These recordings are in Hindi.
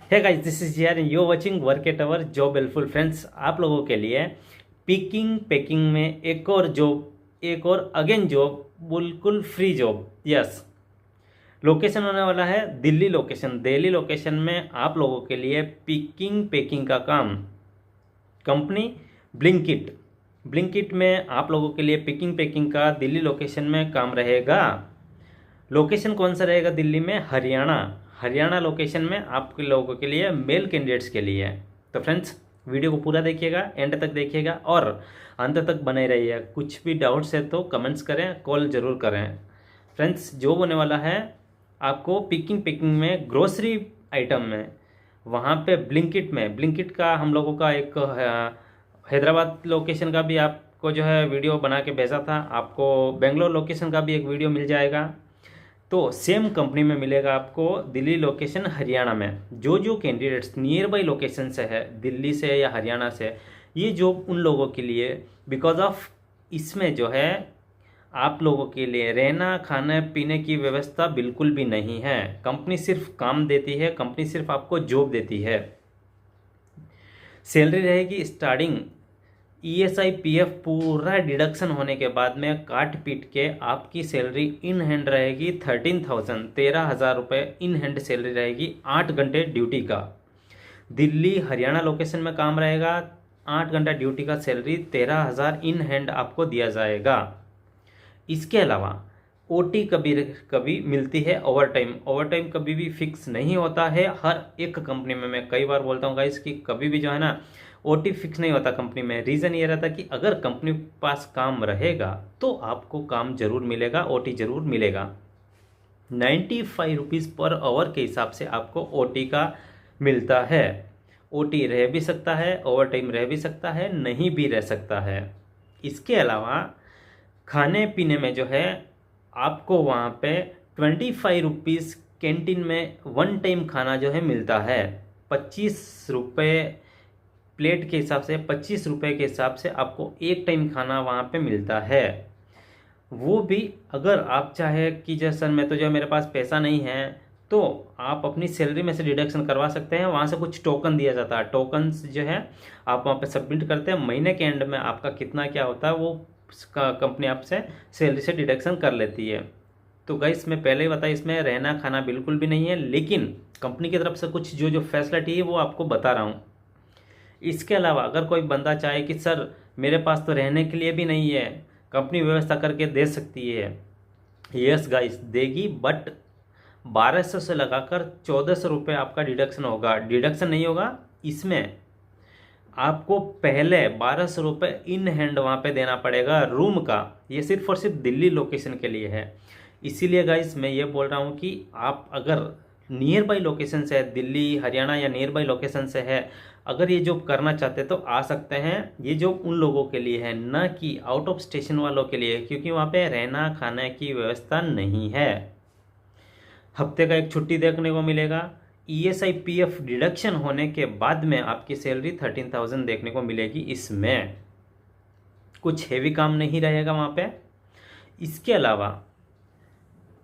हे गाइस, दिस इज यार you watching work at our job helpful friends. आप लोगों के लिए पिकिंग पैकिंग में एक और जॉब, एक और अगेन जॉब, बिल्कुल फ्री जॉब। यस, लोकेशन होने वाला है दिल्ली लोकेशन। दिल्ली लोकेशन में आप लोगों के लिए पिकिंग पैकिंग का काम। Company Blinkit. ब्लिंकिट में आप लोगों के लिए पिकिंग पैकिंग का दिल्ली लोकेशन में काम रहेगा। लोकेशन कौन सा रहेगा दिल्ली में? हरियाणा। हरियाणा लोकेशन में आपके लोगों के लिए, मेल कैंडिडेट्स के लिए। तो फ्रेंड्स, वीडियो को पूरा देखिएगा, एंड तक देखिएगा और अंत तक बने रहिए। कुछ भी डाउट्स है तो कमेंट्स करें, कॉल ज़रूर करें। फ्रेंड्स, जो होने वाला है आपको पिकिंग पैकिंग में, ग्रोसरी आइटम में, वहाँ पे ब्लिंकिट में, ब्लिंकिट का हम लोगों का एक हैदराबाद लोकेशन का भी आपको जो है वीडियो बना के भेजा था। आपको बेंगलोर लोकेशन का भी एक वीडियो मिल जाएगा। तो सेम कंपनी में मिलेगा आपको दिल्ली लोकेशन हरियाणा में। जो जो कैंडिडेट्स नियर बाई लोकेशन से है, दिल्ली से या हरियाणा से, ये जॉब उन लोगों के लिए, बिकॉज ऑफ इसमें जो है आप लोगों के लिए रहना खाने पीने की व्यवस्था बिल्कुल भी नहीं है। कंपनी सिर्फ काम देती है, कंपनी सिर्फ आपको जॉब देती है। सैलरी रहेगी स्टार्टिंग, ईएसआई पीएफ पूरा डिडक्शन होने के बाद में काट पीट के आपकी सैलरी इन हैंड रहेगी 13,000, 13,000 रुपये इन हैंड सैलरी रहेगी। 8 घंटे ड्यूटी का दिल्ली हरियाणा लोकेशन में काम रहेगा। 8 घंटा ड्यूटी का सैलरी 13,000 इन हैंड आपको दिया जाएगा। इसके अलावा ओटी कभी कभी मिलती है, ओवर टाइम। ओवर टाइम कभी भी फिक्स नहीं होता है हर एक कंपनी में। मैं कई बार बोलता हूँ गाइस कि कभी भी जो है ना, ओटी फिक्स नहीं होता कंपनी में। रीज़न ये रहता कि अगर कंपनी के पास काम रहेगा तो आपको काम जरूर मिलेगा, ओटी जरूर मिलेगा। 95 रुपीज़ पर आवर के हिसाब से आपको ओटी का मिलता है। ओटी रह भी सकता है, ओवर टाइम रह भी सकता है, नहीं भी रह सकता है। इसके अलावा खाने पीने में जो है आपको वहाँ पे 25 रुपीज़ कैंटीन में वन टाइम खाना जो है मिलता है। 25 रुपये प्लेट के हिसाब से, 25 रुपये के हिसाब से आपको एक टाइम खाना वहाँ पे मिलता है। वो भी अगर आप चाहे कि जैसे सर मैं तो जो मेरे पास पैसा नहीं है, तो आप अपनी सैलरी में से डिडक्शन करवा सकते हैं। वहाँ से कुछ टोकन दिया जाता है, टोकन्स जो है आप वहाँ पे सबमिट करते हैं। महीने के एंड में आपका कितना क्या होता है वो कंपनी आपसे सैलरी से डिडक्शन कर लेती है। तो गाइस, मैं पहले ही बताया, इसमें रहना खाना बिल्कुल भी नहीं है, लेकिन कंपनी की तरफ से कुछ जो जो फैसिलिटी है वो आपको बता रहा हूँ। इसके अलावा अगर कोई बंदा चाहे कि सर मेरे पास तो रहने के लिए भी नहीं है, कंपनी व्यवस्था करके दे सकती है। यस गाइस, देगी, बट 1200 से लगाकर 1400 रुपये आपका डिडक्शन होगा। डिडक्शन नहीं होगा, इसमें आपको पहले 1200 रुपये इन हैंड वहाँ पे देना पड़ेगा रूम का। ये सिर्फ और सिर्फ दिल्ली लोकेशन के लिए है। इसीलिए गाइस मैं ये बोल रहा हूँ कि आप अगर नियर बाई लोकेशन से है, दिल्ली हरियाणा या नियर बाई लोकेशन से है, अगर ये जॉब करना चाहते हैं तो आ सकते हैं। ये जॉब उन लोगों के लिए है, ना कि आउट ऑफ स्टेशन वालों के लिए, क्योंकि वहाँ पे रहना खाने की व्यवस्था नहीं है। हफ्ते का एक छुट्टी देखने को मिलेगा। ईएसआई पीएफ डिडक्शन होने के बाद में आपकी सैलरी 13,000 देखने को मिलेगी। इसमें कुछ हेवी काम नहीं रहेगा वहाँ पे। इसके अलावा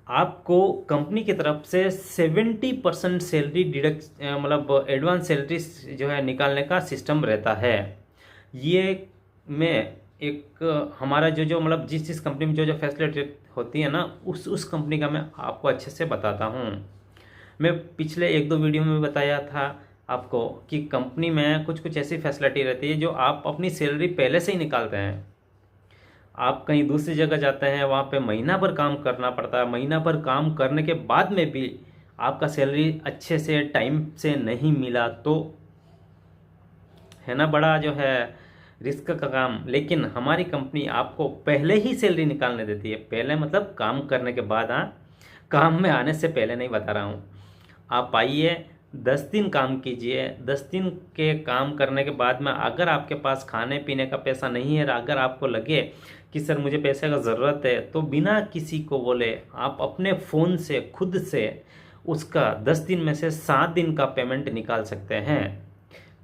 आपको कंपनी की तरफ से 70% सैलरी डिडक्ट, मतलब एडवांस सैलरी जो है निकालने का सिस्टम रहता है। ये में एक हमारा जो जो मतलब जिस कंपनी में जो जो फैसिलिटी होती है ना, उस कंपनी का मैं आपको अच्छे से बताता हूँ। मैं पिछले 1-2 वीडियो में बताया था आपको कि कंपनी में कुछ कुछ ऐसी फैसिलिटी रहती है जो आप अपनी सैलरी पहले से ही निकालते हैं। आप कहीं दूसरी जगह जाते हैं, वहाँ पे महीना भर काम करना पड़ता है। महीना भर काम करने के बाद में भी आपका सैलरी अच्छे से टाइम से नहीं मिला तो है ना, बड़ा जो है रिस्क का काम। लेकिन हमारी कंपनी आपको पहले ही सैलरी निकालने देती है। पहले मतलब काम करने के बाद, हाँ, काम में आने से पहले नहीं बता रहा हूँ। आप आइए, 10 दिन काम कीजिए। 10 दिन के काम करने के बाद में अगर आपके पास खाने पीने का पैसा नहीं है, अगर आपको लगे कि सर मुझे पैसे का ज़रूरत है, तो बिना किसी को बोले आप अपने फ़ोन से खुद से उसका 10 दिन में से 7 दिन का पेमेंट निकाल सकते हैं।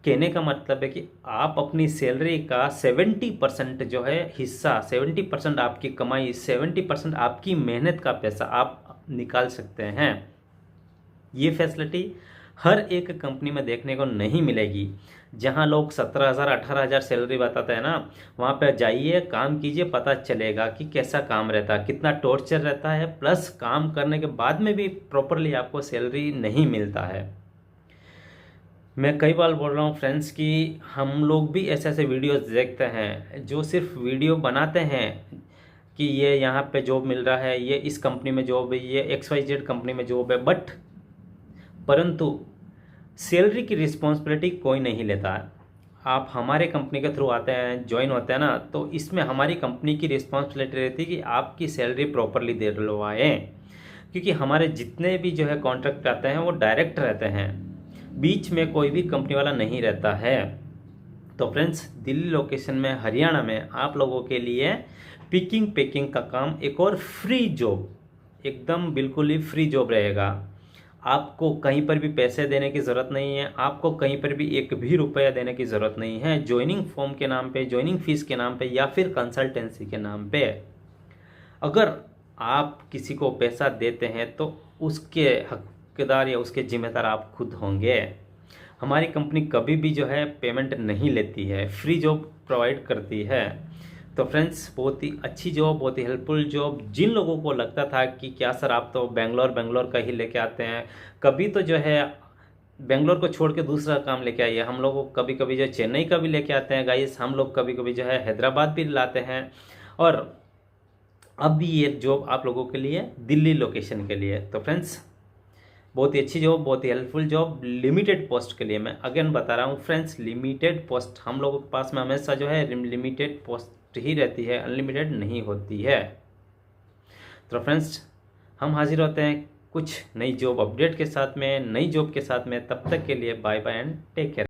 कहने का मतलब है कि आप अपनी सैलरी का 70% जो है हिस्सा, 70% आपकी कमाई, 70% आपकी मेहनत का पैसा आप निकाल सकते हैं। ये फैसिलिटी हर एक कंपनी में देखने को नहीं मिलेगी। जहां लोग 17,000 18,000 सैलरी बताते हैं ना, वहां पर जाइए, काम कीजिए, पता चलेगा कि कैसा काम रहता है, कितना टॉर्चर रहता है, प्लस काम करने के बाद में भी प्रॉपरली आपको सैलरी नहीं मिलता है। मैं कई बार बोल रहा हूँ फ्रेंड्स कि हम लोग भी ऐसे ऐसे वीडियोस देखते हैं जो सिर्फ वीडियो बनाते हैं कि ये यहाँ पे जॉब मिल रहा है, ये इस कंपनी में जॉब है, ये XYZ कंपनी में जॉब है, बट परंतु सैलरी की रिस्पॉन्सिबिलिटी कोई नहीं लेता है। आप हमारे कंपनी के थ्रू आते हैं, ज्वाइन होते हैं ना, तो इसमें हमारी कंपनी की रिस्पॉन्सिबिलिटी रहती है कि आपकी सैलरी प्रॉपरली दे दिलवाएं, क्योंकि हमारे जितने भी जो है कॉन्ट्रैक्ट आते हैं वो डायरेक्ट रहते हैं, बीच में कोई भी कंपनी वाला नहीं रहता है। तो फ्रेंड्स, दिल्ली लोकेशन में, हरियाणा में आप लोगों के लिए पिकिंग पैकिंग का काम एक और फ्री जॉब, एकदम बिल्कुल ही फ्री जॉब रहेगा। आपको कहीं पर भी पैसे देने की ज़रूरत नहीं है, आपको कहीं पर भी एक भी रुपया देने की ज़रूरत नहीं है, ज्वाइनिंग फॉर्म के नाम पे, ज्वाइनिंग फीस के नाम पे, या फिर कंसल्टेंसी के नाम पे। अगर आप किसी को पैसा देते हैं तो उसके हकदार या उसके जिम्मेदार आप खुद होंगे। हमारी कंपनी कभी भी जो है पेमेंट नहीं लेती है, फ्री जॉब प्रोवाइड करती है। तो फ्रेंड्स, बहुत ही अच्छी जॉब, बहुत ही हेल्पफुल जॉब। जिन लोगों को लगता था कि क्या सर आप तो बेंगलोर का ही लेके आते हैं, कभी तो जो है बेंगलोर को छोड़ के दूसरा काम लेके आइए। हम लोग कभी कभी जो चेन्नई का भी लेके आते हैं गाइस, हम लोग कभी कभी जो है हैदराबाद भी लाते हैं, और अब भी ये जॉब आप लोगों के लिए दिल्ली लोकेशन के लिए। तो फ्रेंड्स, बहुत ही अच्छी जॉब, बहुत ही हेल्पफुल जॉब, लिमिटेड पोस्ट के लिए। मैं अगेन बता रहा हूँ फ्रेंड्स, लिमिटेड पोस्ट हम लोगों के पास में हमेशा जो है लिमिटेड पोस्ट ही रहती है, अनलिमिटेड नहीं होती है। तो फ्रेंड्स, हम हाजिर होते हैं कुछ नई जॉब अपडेट के साथ में, नई जॉब के साथ में। तब तक के लिए bye bye and take care.